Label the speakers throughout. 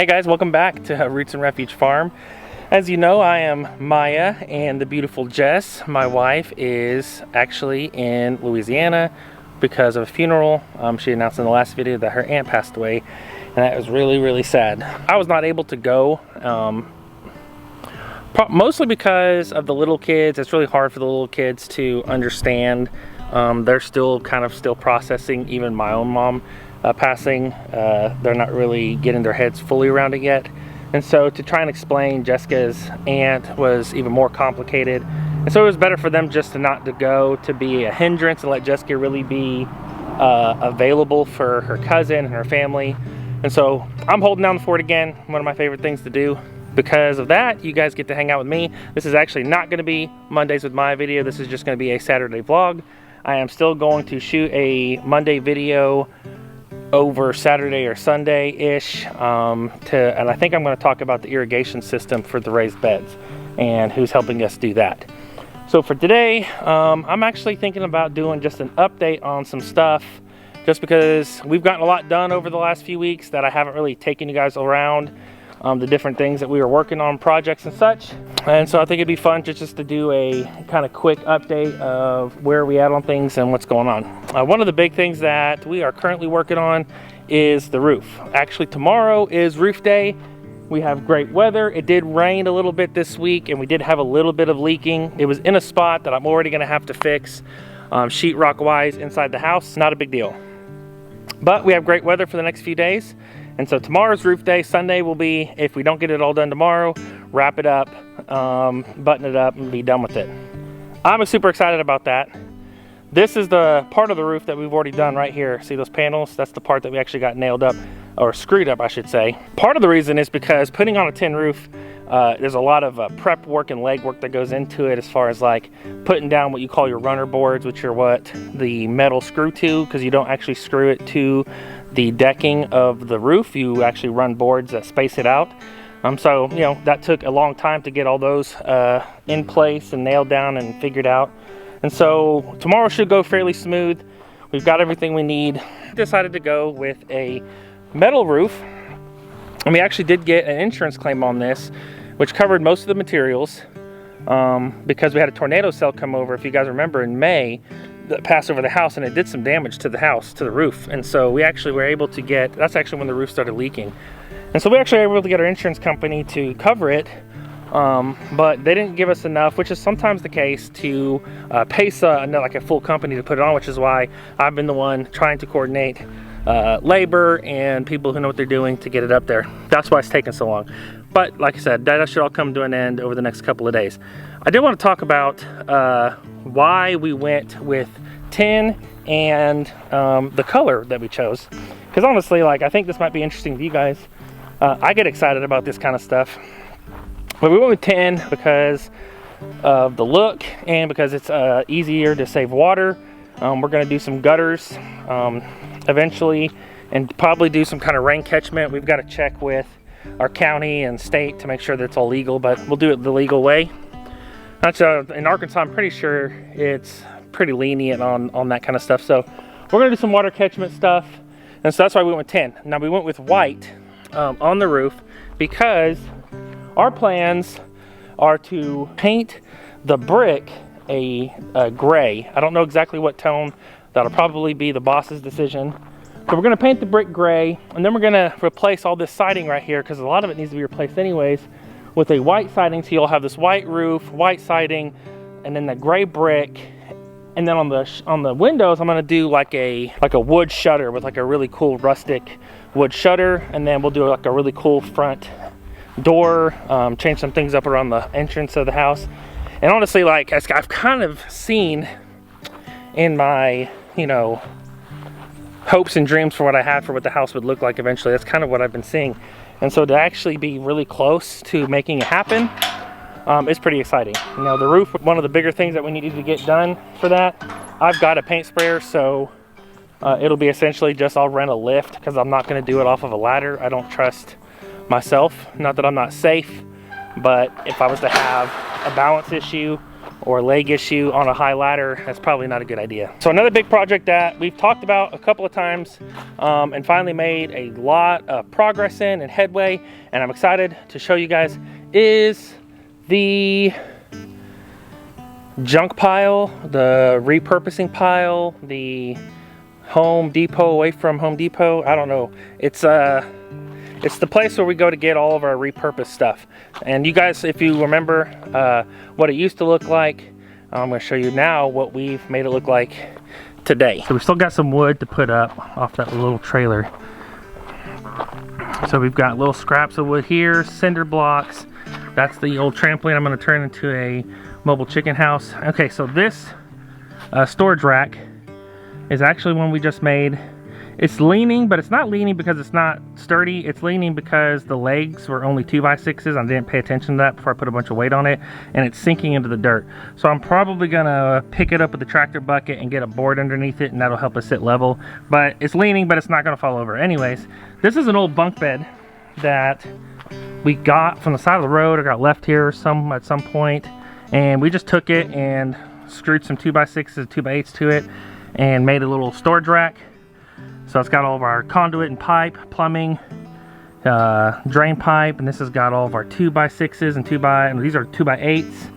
Speaker 1: Hey guys, welcome back to Roots and Refuge Farm. As you know, I am Maya, and the beautiful Jess, my wife, is actually in Louisiana because of a funeral. She announced in the last video that her aunt passed away, and that was really sad. I was not able to go, mostly because of the little kids. It's really hard for the little kids to understand. They're still processing even my own mom passing. They're not really getting their heads fully around it yet, and so to try and explain Jessica's aunt was even more complicated, and so it was better for them just not to go, to be a hindrance and let Jessica really be available for her cousin and her family. And so I'm holding down the fort again, one of my favorite things to do. Because of that, you guys get to hang out with me. This is actually not going to be Mondays with my video. This is just going to be a Saturday vlog. I am still going to shoot a Monday video over Saturday or Sunday-ish, and I think I'm going to talk about the irrigation system for the raised beds and who's helping us do that. So for today, I'm actually thinking about doing just an update on some stuff, just because we've gotten a lot done over the last few weeks that I haven't really taken you guys around the different things that we were working on, projects and such. And so I think it'd be fun just to do a kind of quick update of where we at on things and what's going on. One of the big things that we are currently working on is the roof. Actually, tomorrow is roof day. We have great weather. It did rain a little bit this week, and we did have a little bit of leaking. It was in a spot that I'm already gonna have to fix sheetrock wise inside the house. Not a big deal. But we have great weather for the next few days. And so tomorrow's roof day. Sunday will be, if we don't get it all done tomorrow, wrap it up, button it up, and be done with it. I'm super excited about that. This is the part of the roof that we've already done right here. See those panels? That's the part that we actually got nailed up, or screwed up, I should say. Part of the reason is because putting on a tin roof, there's a lot of prep work and leg work that goes into it, as far as like putting down what you call your runner boards, which are what the metal screw to, because you don't actually screw it to the decking of the roof. You actually run boards that space it out. So, you know, that took a long time to get all those in place and nailed down and figured out. And so tomorrow should go fairly smooth. We've got everything we need. Decided to go with a metal roof, and we actually did get an insurance claim on this, which covered most of the materials, because we had a tornado cell come over, if you guys remember, in May, that passed over the house, and it did some damage to the house, to the roof. And so we actually were able to get, that's actually when the roof started leaking. And so we actually were able to get our insurance company to cover it, but they didn't give us enough, which is sometimes the case, to pay like a full company to put it on, which is why I've been the one trying to coordinate labor and people who know what they're doing to get it up there. That's why it's taking so long. But like I said, that should all come to an end over the next couple of days. I did want to talk about why we went with tin and the color that we chose, because honestly, like, I think this might be interesting to you guys. I get excited about this kind of stuff, but we went with tin because of the look and because it's easier to save water. We're going to do some gutters eventually, and probably do some kind of rain catchment. We've got to check with our county and state to make sure that it's all legal, but we'll do it the legal way. That's in Arkansas, I'm pretty sure it's pretty lenient on that kind of stuff. So we're gonna do some water catchment stuff, and so that's why we went with tin. Now we went with white on the roof because our plans are to paint the brick a gray. I don't know exactly what tone. That'll probably be the boss's decision. So we're gonna paint the brick gray, and then we're gonna replace all this siding right here, because a lot of it needs to be replaced anyways, with a white siding. So you'll have this white roof, white siding, and then the gray brick. And then on the windows, I'm gonna do like a wood shutter with like a really cool rustic wood shutter, and then we'll do like a really cool front door, change some things up around the entrance of the house. And honestly, like, I've kind of seen in my, you know, hopes and dreams for what I had for what the house would look like eventually, that's kind of what I've been seeing. And so to actually be really close to making it happen is pretty exciting. You know, the roof, one of the bigger things that we needed to get done for that. I've got a paint sprayer, so it'll be essentially just, I'll rent a lift, because I'm not going to do it off of a ladder. I don't trust myself. Not that I'm not safe, but if I was to have a balance issue or leg issue on a high ladder, that's probably not a good idea. So another big project that we've talked about a couple of times and finally made a lot of progress in and headway, and I'm excited to show you guys, is the junk pile, the repurposing pile, the Home Depot away from Home Depot. I don't know. It's the place where we go to get all of our repurposed stuff. And you guys, if you remember what it used to look like, I'm going to show you now what we've made it look like today. So we still got some wood to put up off that little trailer. So we've got little scraps of wood here, cinder blocks. That's the old trampoline I'm going to turn into a mobile chicken house. Okay, so this storage rack is actually one we just made. It's leaning, but it's not leaning because it's not sturdy. It's leaning because the legs were only 2x6s. I didn't pay attention to that before I put a bunch of weight on it, and it's sinking into the dirt. So I'm probably gonna pick it up with the tractor bucket and get a board underneath it, and that'll help us sit level. But it's leaning, but it's not gonna fall over. Anyways, this is an old bunk bed that we got from the side of the road, or got left here at some point, and we just took it and screwed some 2x6s, 2x8s to it, and made a little storage rack. So it's got all of our conduit and pipe, plumbing, drain pipe, and this has got all of our 2x6s and these are 2x8s.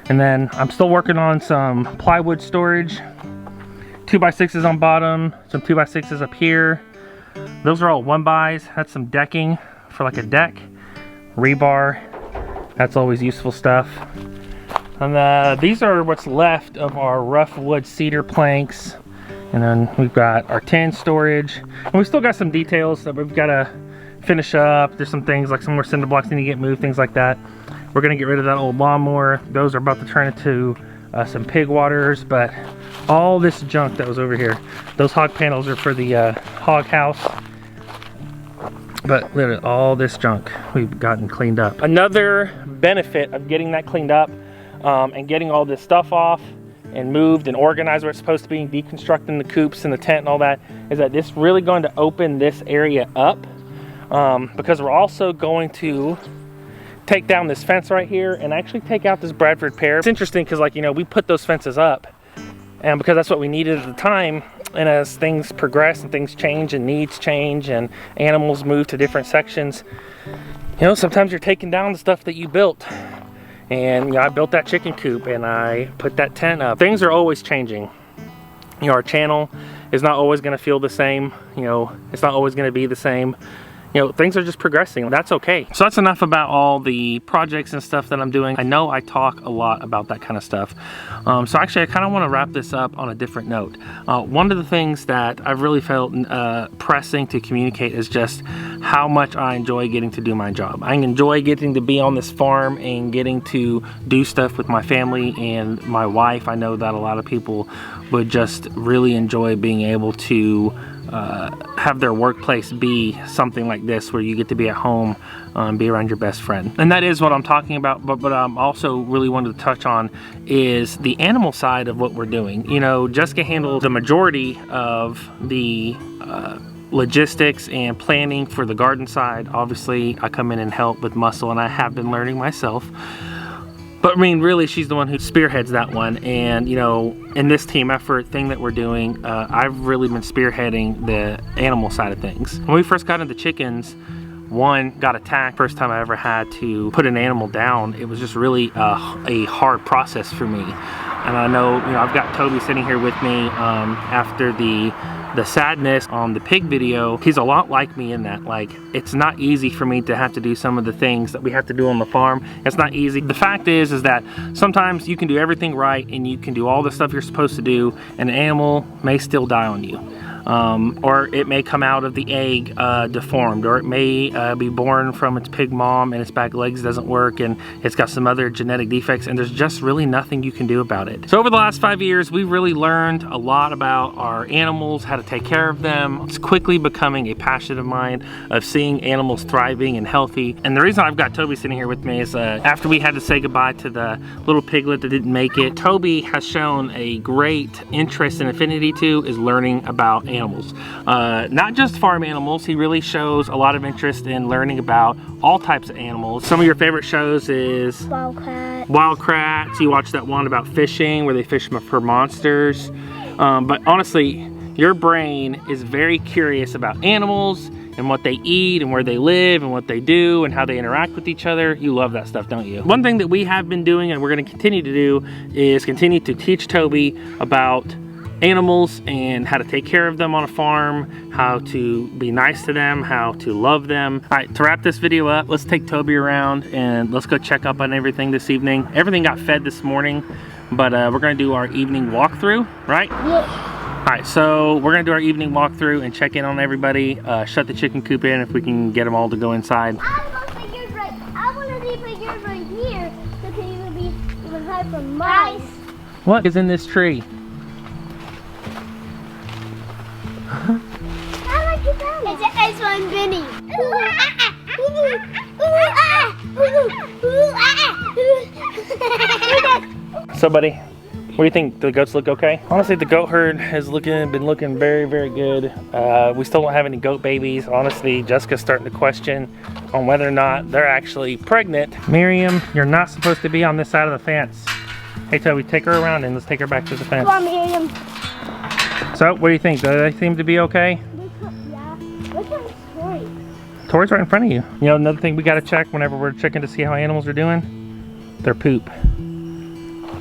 Speaker 1: And then I'm still working on some plywood storage, 2x6s on bottom, some 2x6s up here. Those are all 1xs. That's some decking for like a deck, rebar. That's always useful stuff. And these are what's left of our rough wood cedar planks. And then we've got our tin storage, and we still got some details that we've got to finish up. There's some things like some more cinder blocks need to get moved, things like that. We're gonna get rid of that old lawnmower. Those are about to turn into some pig waters, but all this junk that was over here, those hog panels are for the hog house. But literally all this junk we've gotten cleaned up. Another benefit of getting that cleaned up and getting all this stuff off and moved and organized where it's supposed to be, deconstructing the coops and the tent and all that, is that this really going to open this area up, because we're also going to take down this fence right here and actually take out this Bradford pear. It's interesting because, like, you know, we put those fences up and because that's what we needed at the time, and as things progress and things change and needs change and animals move to different sections, you know, sometimes you're taking down the stuff that you built. And you know, I built that chicken coop and I put that tent up. Things are always changing. You know, our channel is not always going to feel the same. You know, it's not always going to be the same. You know, things are just progressing. That's okay. So that's enough about all the projects and stuff that I'm doing. I know I talk a lot about that kind of stuff. So actually, I kind of want to wrap this up on a different note. One of the things that I've really felt pressing to communicate is just how much I enjoy getting to do my job. I enjoy getting to be on this farm and getting to do stuff with my family and my wife. I know that a lot of people would just really enjoy being able to have their workplace be something like this, where you get to be at home, be around your best friend. And that is what I'm talking about, but I'm also really wanted to touch on is the animal side of what we're doing. You know, Jessica handles the majority of the logistics and planning for the garden side. Obviously, I come in and help with muscle, and I have been learning myself. But I mean, really, she's the one who spearheads that one. And, you know, in this team effort thing that we're doing, I've really been spearheading the animal side of things. When we first got into chickens, one got attacked. First time I ever had to put an animal down, it was just really a hard process for me. And I know, you know, I've got Toby sitting here with me after the sadness on the pig video. He's a lot like me in that, like, it's not easy for me to have to do some of the things that we have to do on the farm. It's not easy. The fact is that sometimes you can do everything right and you can do all the stuff you're supposed to do, and an animal may still die on you. Or it may come out of the egg deformed, or it may be born from its pig mom and its back legs doesn't work and it's got some other genetic defects, and there's just really nothing you can do about it. So over the last 5 years, we've really learned a lot about our animals, how to take care of them. It's quickly becoming a passion of mine of seeing animals thriving and healthy. And the reason I've got Toby sitting here with me is after we had to say goodbye to the little piglet that didn't make it, Toby has shown a great interest and affinity to is learning about animals. Not just farm animals, he really shows a lot of interest in learning about all types of animals. Some of your favorite shows is Wildcrats. You watch that one about fishing where they fish for monsters. But honestly, your brain is very curious about animals and what they eat and where they live and what they do and how they interact with each other. You love that stuff, don't you? One thing that we have been doing and we're going to continue to do is continue to teach Toby about animals and how to take care of them on a farm, how to be nice to them, how to love them. All right, to wrap this video up, let's take Toby around and let's go check up on everything this evening. Everything got fed this morning, but we're going to do our evening walkthrough, right?
Speaker 2: Yeah.
Speaker 1: All right, so we're gonna do our evening walkthrough and check in on everybody, shut the chicken coop in if we can get them all to go inside.
Speaker 2: I want yours right here, so can you be even higher from mine.
Speaker 1: What is in this tree?
Speaker 2: I like it down. It's an ice one Benny.
Speaker 1: So buddy, what do you think? Do the goats look okay? Honestly, the goat herd has been looking very, very good. We still don't have any goat babies. Honestly, Jessica's starting to question on whether or not they're actually pregnant. Miriam, you're not supposed to be on this side of the fence. Hey Toby, take her around and let's take her back to the fence.
Speaker 2: Come on, Miriam.
Speaker 1: So, what do you think? Do they seem to be okay?
Speaker 2: Yeah. Look at Tori.
Speaker 1: Tori's right in front of you. You know, another thing we gotta check whenever we're checking to see how animals are doing? Their poop.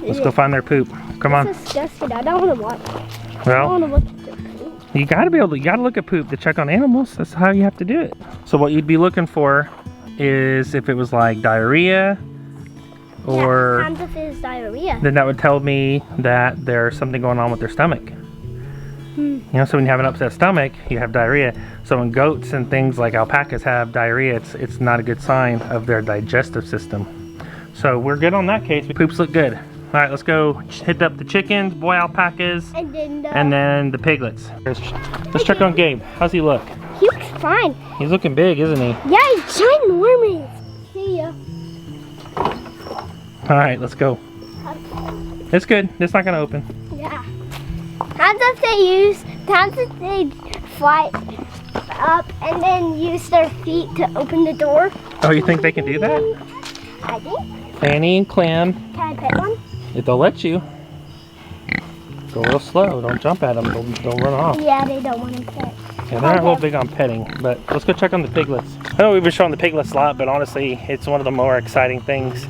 Speaker 1: Let's go find their poop. Come on.
Speaker 2: This is disgusting. I don't want to watch it.
Speaker 1: Well,
Speaker 2: I don't want to look at their poop.
Speaker 1: you gotta look at poop to check on animals. That's how you have to do it. So what you'd be looking for is if it was like diarrhea or...
Speaker 2: Yeah, sometimes if it's diarrhea.
Speaker 1: Then that would tell me that there's something going on with their stomach. You know, so when you have an upset stomach, you have diarrhea. So when goats and things like alpacas have diarrhea, it's not a good sign of their digestive system. So we're good on that case. Poops look good. All right, let's go hit up the chickens, boy alpacas, and then the piglets. Let's check on Gabe. How's he look?
Speaker 2: He looks fine.
Speaker 1: He's looking big, isn't he?
Speaker 2: Yeah, he's ginormous. See ya.
Speaker 1: All right, let's go. It's good. It's not gonna open.
Speaker 2: Yeah. Times if they fly up and then use their feet to open the door.
Speaker 1: Oh, you think they can do that?
Speaker 2: I think.
Speaker 1: Fanny and Clem.
Speaker 2: Can I pet one?
Speaker 1: If they'll let you. Go real slow. Don't jump at them. They'll run off.
Speaker 2: Yeah, they don't want to pet.
Speaker 1: Yeah, they're not real big on petting, but let's go check on the piglets. I know we've been showing the piglets a lot, but honestly, it's one of the more exciting things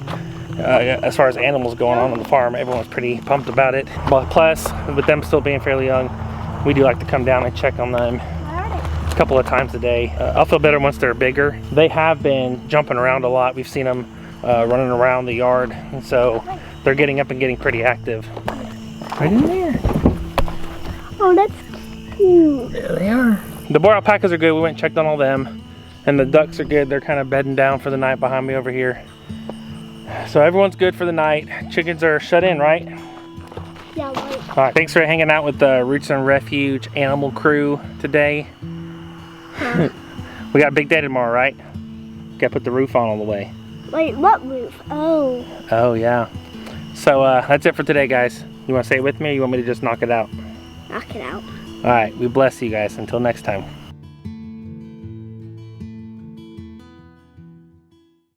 Speaker 1: as far as animals going on the farm. Everyone's pretty pumped about it. But plus, with them still being fairly young, we do like to come down and check on them a couple of times a day. I'll feel better once they're bigger. They have been jumping around a lot. We've seen them running around the yard, and so they're getting up and getting pretty active. Right in there.
Speaker 2: Oh, that's cute.
Speaker 1: There they are. The boy alpacas are good. We went and checked on all them. And the ducks are good. They're kind of bedding down for the night behind me over here. So everyone's good for the night. Chickens are shut in, right?
Speaker 2: Yeah, right.
Speaker 1: All right, thanks for hanging out with the Roots and Refuge animal crew today.
Speaker 2: Huh.
Speaker 1: We got a big day tomorrow, right? Got to put the roof on all the way.
Speaker 2: Wait, what roof? Oh.
Speaker 1: Oh, yeah. So that's it for today, guys. You want to say it with me or you want me to just knock it out?
Speaker 2: Knock it out.
Speaker 1: All right, we bless you guys. Until next time.